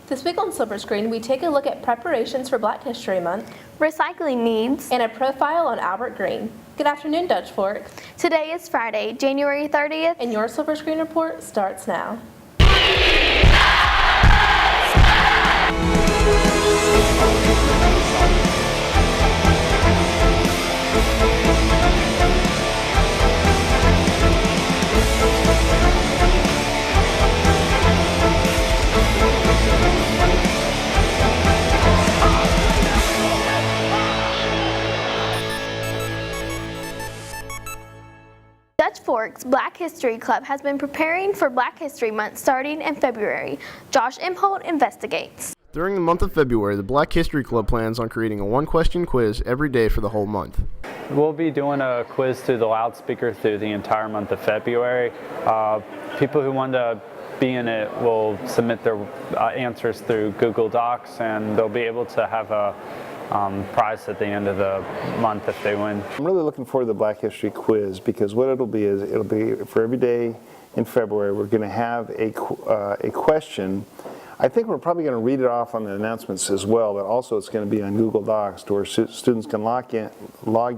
This week on Silver Screen, we take a look at preparations for Black History Month, recycling needs, and a profile on Albert Green. Good afternoon, Dutch Fork. Today is Friday, January 30th. And your Silver Screen report starts now. Dutch Fork's Black History Club has been preparing for Black History Month starting in February. Josh Imholt investigates. During the month of February, the Black History Club plans on creating a one-question quiz every day for the whole month. We'll be doing a quiz through the loudspeaker through the entire month of February. People who want to be in it will submit their answers through Google Docs, and they'll be able to have a prize at the end of the month if they win. I'm really looking forward to the Black History Quiz because what it'll be is it'll be for every day in February. We're going to have a question. I think we're probably going to read it off on the announcements as well, but also it's going to be on Google Docs to where students can log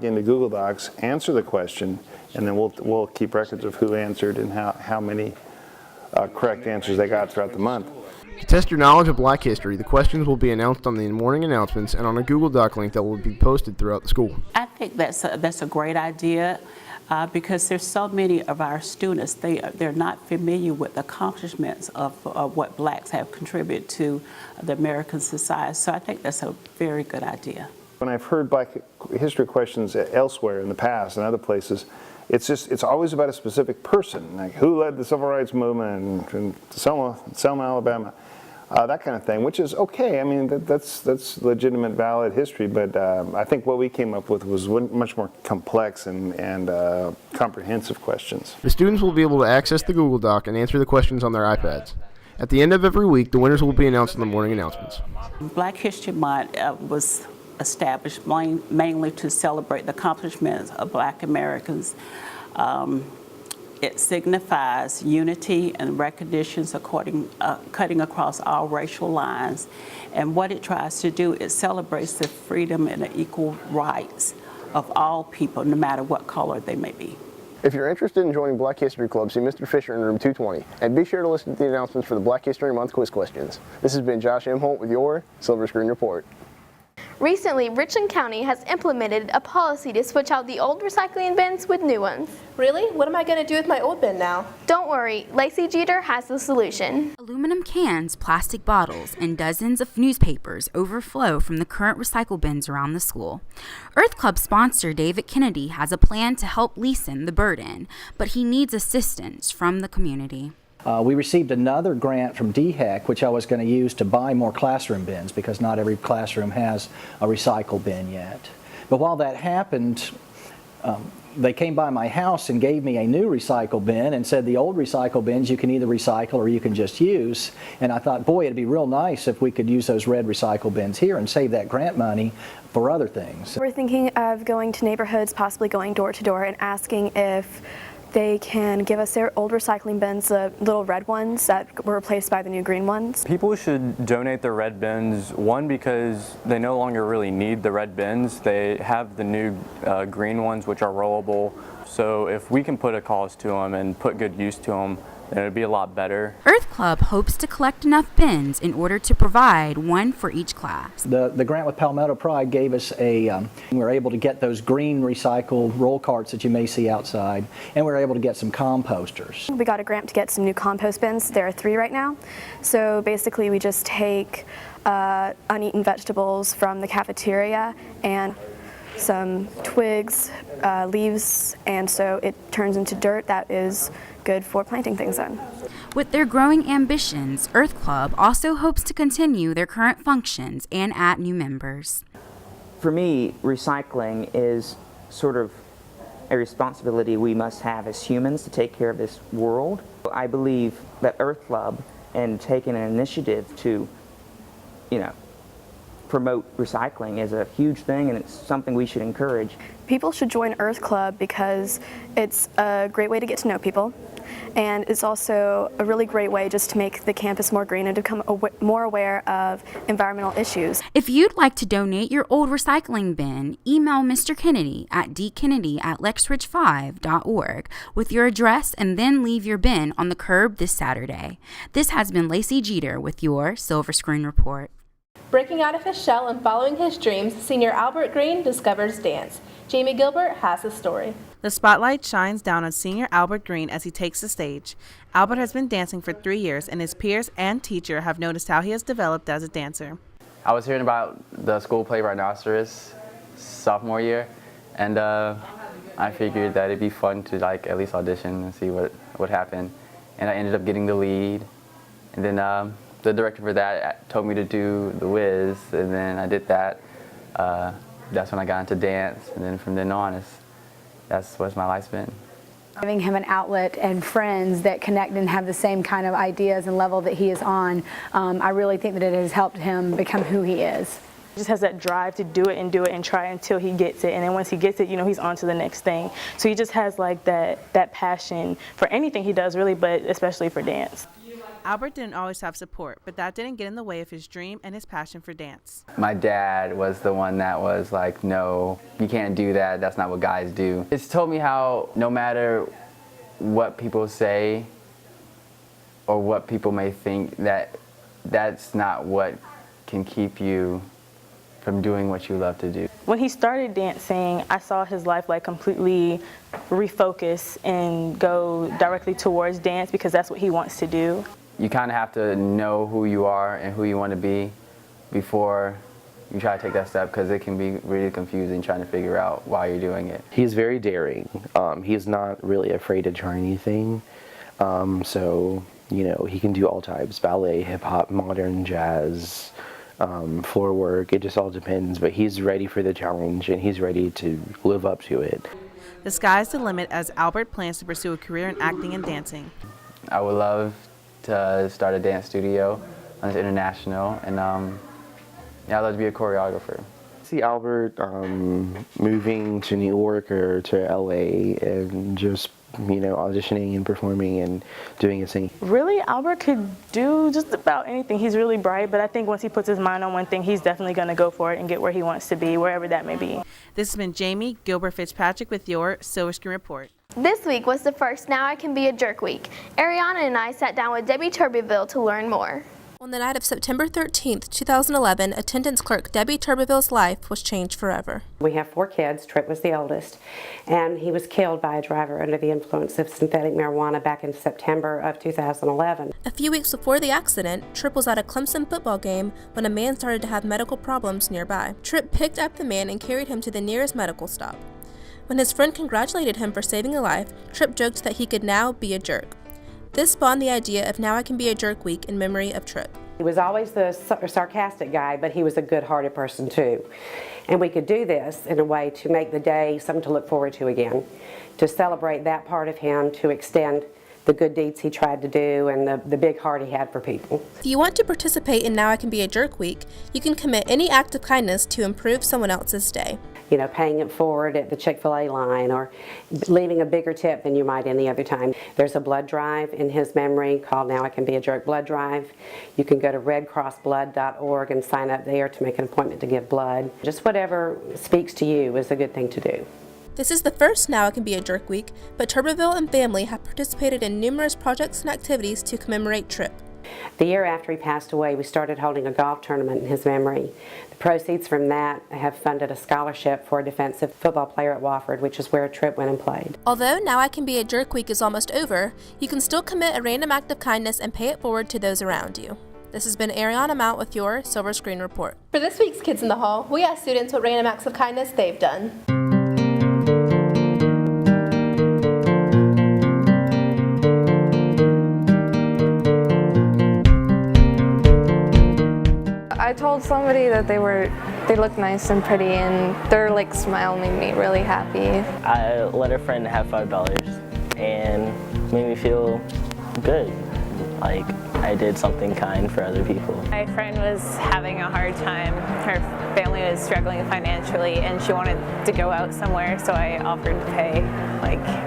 into Google Docs, answer the question, and then we'll keep records of who answered and how many correct answers they got throughout the month. To test your knowledge of Black history, the questions will be announced on the morning announcements and on a Google Doc link that will be posted throughout the school. I think that's a great idea because there's so many of our students, they're not familiar with the accomplishments of what blacks have contributed to the American society. So I think that's a very good idea. When I've heard Black history questions elsewhere in the past and other places, it's always about a specific person, like who led the civil rights movement in Selma, Alabama, that kind of thing, which is okay. I mean, that's legitimate, valid history, but I think what we came up with was much more complex and comprehensive questions. The students will be able to access the Google Doc and answer the questions on their iPads. At the end of every week, the winners will be announced in the morning announcements. Black History Month was established mainly to celebrate the accomplishments of Black Americans. It signifies unity and recognitions cutting across all racial lines. And what it tries to do is celebrates the freedom and the equal rights of all people, no matter what color they may be. If you're interested in joining Black History Club, see Mr. Fisher in room 220. And be sure to listen to the announcements for the Black History Month quiz questions. This has been Josh Imholt with your Silver Screen Report. Recently, Richland County has implemented a policy to switch out the old recycling bins with new ones. Really? What am I going to do with my old bin now? Don't worry, Lacey Jeter has the solution. Aluminum cans, plastic bottles, and dozens of newspapers overflow from the current recycle bins around the school. Earth Club sponsor David Kennedy has a plan to help lessen the burden, but he needs assistance from the community. We received another grant from DHEC, which I was going to use to buy more classroom bins because not every classroom has a recycle bin yet. But while that happened, they came by my house and gave me a new recycle bin and said the old recycle bins you can either recycle or you can just use. And I thought, boy, it'd be real nice if we could use those red recycle bins here and save that grant money for other things. We're thinking of going to neighborhoods, possibly going door to door and asking if they can give us their old recycling bins, the little red ones that were replaced by the new green ones. People should donate their red bins, one, because they no longer really need the red bins. They have the new green ones, which are rollable. So if we can put a cause to them and put good use to them, then it would be a lot better. Earth Club hopes to collect enough bins in order to provide one for each class. The grant with Palmetto Pride gave us we were able to get those green recycled roll carts that you may see outside, and we were able to get some composters. We got a grant to get some new compost bins. There are 3 right now. So basically we just take uneaten vegetables from the cafeteria and some twigs, leaves, and so it turns into dirt that is good for planting things on. With their growing ambitions, Earth Club also hopes to continue their current functions and add new members. For me, recycling is sort of a responsibility we must have as humans to take care of this world. I believe that Earth Club and taking an initiative to, promote recycling is a huge thing, and it's something we should encourage. People should join Earth Club because it's a great way to get to know people. and it's also a really great way just to make the campus more green and to become more aware of environmental issues. If you'd like to donate your old recycling bin, email Mr. Kennedy at dkennedy@lexridge5.org with your address and then leave your bin on the curb this Saturday. This has been Lacey Jeter with your Silver Screen Report. Breaking out of his shell and following his dreams, senior Albert Green discovers dance. Jamie Gilbert has the story. The spotlight shines down on senior Albert Green as he takes the stage. Albert has been dancing for 3 years, and his peers and teacher have noticed how he has developed as a dancer. I was hearing about the school play Rhinoceros sophomore year, and I figured that it'd be fun to at least audition and see what would happen. And I ended up getting the lead, and then the director for that told me to do The Wiz, and then I did that. That's when I got into dance, and then from then on, that's what my life's been. Giving him an outlet and friends that connect and have the same kind of ideas and level that he is on, I really think that it has helped him become who he is. He just has that drive to do it and try until he gets it, and then once he gets it, he's on to the next thing. So he just has that passion for anything he does really, but especially for dance. Albert didn't always have support, but that didn't get in the way of his dream and his passion for dance. My dad was the one that was like, no, you can't do that, that's not what guys do. It's told me how no matter what people say or what people may think, that's not what can keep you from doing what you love to do. When he started dancing, I saw his life completely refocus and go directly towards dance because that's what he wants to do. You kind of have to know who you are and who you want to be before you try to take that step, because it can be really confusing trying to figure out why you're doing it. He's very daring. He's not really afraid to try anything. So, he can do all types: ballet, hip hop, modern, jazz, floor work. It just all depends, but he's ready for the challenge and he's ready to live up to it. The sky's the limit as Albert plans to pursue a career in acting and dancing. I would love to start a dance studio on international, and I'd love to be a choreographer. See Albert moving to New York or to LA and just auditioning and performing and doing his singing. Really, Albert could do just about anything. He's really bright, but I think once he puts his mind on one thing, he's definitely going to go for it and get where he wants to be, wherever that may be. This has been Jamie Gilbert Fitzpatrick with your Silver Screen Report. This week was the first Now I Can Be a Jerk week. Ariana and I sat down with Debbie Turbeville to learn more. On the night of September 13th, 2011, attendance clerk Debbie Turbeville's life was changed forever. We have 4 kids. Tripp was the oldest, and he was killed by a driver under the influence of synthetic marijuana back in September of 2011. A few weeks before the accident, Tripp was at a Clemson football game when a man started to have medical problems nearby. Tripp picked up the man and carried him to the nearest medical stop. When his friend congratulated him for saving a life, Tripp joked that he could now be a jerk. This spawned the idea of Now I Can Be a Jerk Week in memory of Tripp. He was always the sarcastic guy, but he was a good-hearted person too. And we could do this in a way to make the day something to look forward to again, to celebrate that part of him, to extend the good deeds he tried to do and the big heart he had for people. If you want to participate in Now I Can Be a Jerk Week, you can commit any act of kindness to improve someone else's day. Paying it forward at the Chick-fil-A line or leaving a bigger tip than you might any other time. There's a blood drive in his memory called Now I Can Be a Jerk blood drive. You can go to redcrossblood.org and sign up there to make an appointment to give blood. Just whatever speaks to you is a good thing to do. This is the first Now I Can Be a Jerk Week, but Turbeville and family have participated in numerous projects and activities to commemorate Tripp. The year after he passed away, we started holding a golf tournament in his memory. The proceeds from that have funded a scholarship for a defensive football player at Wofford, which is where Tripp went and played. Although Now I Can Be a Jerk Week is almost over, you can still commit a random act of kindness and pay it forward to those around you. This has been Ariana Mount with your Silver Screen Report. For this week's Kids in the Hall, we asked students what random acts of kindness they've done. I told somebody that they looked nice and pretty, and their smile made me really happy. I let a friend have $5 and made me feel good. I did something kind for other people. My friend was having a hard time. Her family was struggling financially and she wanted to go out somewhere, so I offered to pay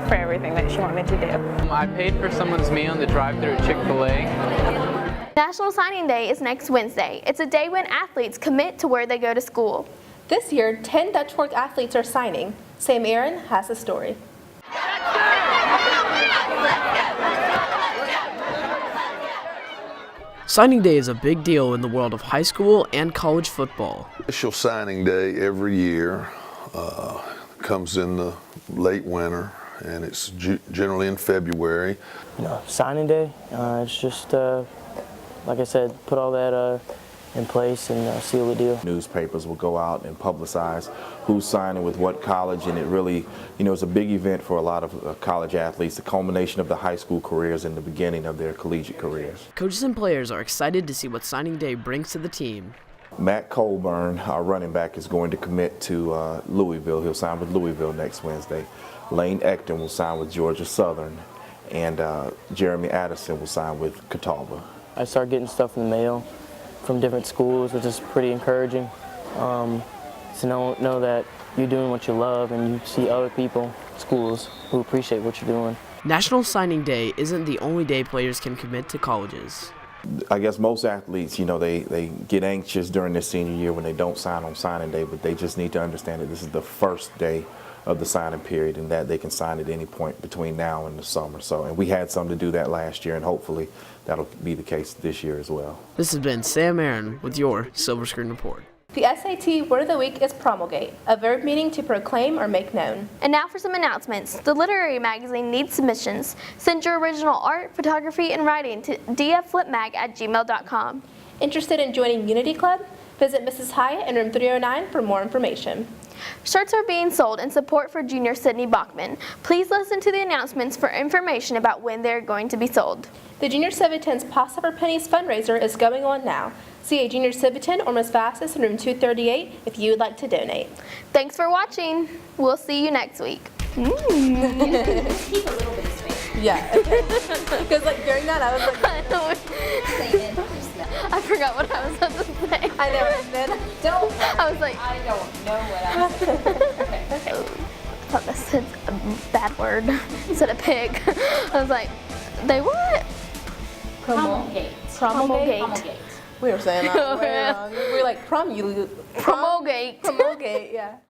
for everything that she wanted to do. I paid for someone's meal in the drive-thru at Chick-fil-A. National Signing Day is next Wednesday. It's a day when athletes commit to where they go to school. This year, 10 Dutch Fork athletes are signing. Sam Aaron has the story. Signing day is a big deal in the world of high school and college football. Official signing day every year comes in the late winter, and it's generally in February. Signing day, it's just, like I said, put all that in place and seal the deal. Newspapers will go out and publicize who's signing with what college, and it really, is a big event for a lot of college athletes, the culmination of the high school careers and the beginning of their collegiate careers. Coaches and players are excited to see what signing day brings to the team. Matt Colburn, our running back, is going to commit to Louisville. He'll sign with Louisville next Wednesday. Lane Ecton will sign with Georgia Southern, and Jeremy Addison will sign with Catawba. I start getting stuff in the mail from different schools, which is pretty encouraging. To know that you're doing what you love and you see other people, schools, who appreciate what you're doing. National Signing Day isn't the only day players can commit to colleges. I guess most athletes, they get anxious during their senior year when they don't sign on signing day, but they just need to understand that this is the first day of the signing period and that they can sign at any point between now and the summer. And we had some to do that last year, and hopefully that'll be the case this year as well. This has been Sam Aaron with your Silver Screen Report. The SAT word of the week is promulgate, a verb meaning to proclaim or make known. And now for some announcements. The literary magazine needs submissions. Send your original art, photography, and writing to dfflipmag@gmail.com. Interested in joining Unity Club? Visit Mrs. Hyatt in room 309 for more information. Shirts are being sold in support for Junior Sydney Bachman. Please listen to the announcements for information about when they're going to be sold. The Junior Civitan's Pasta for Pennies fundraiser is going on now. See a Junior Civitan or Miss Vastus in room 238 if you would like to donate. Thanks for watching. We'll see you next week. Keep a little bit of space. Yeah, okay. Because during that I was I forgot what I was about to say. I know, and then I was like, I don't know what I was saying. Okay. I thought that said a bad word instead of pig. I was like, they what? Promulgate. Promulgate. We were saying that way wrong. We were like promulgate. Promulgate. Promulgate, yeah.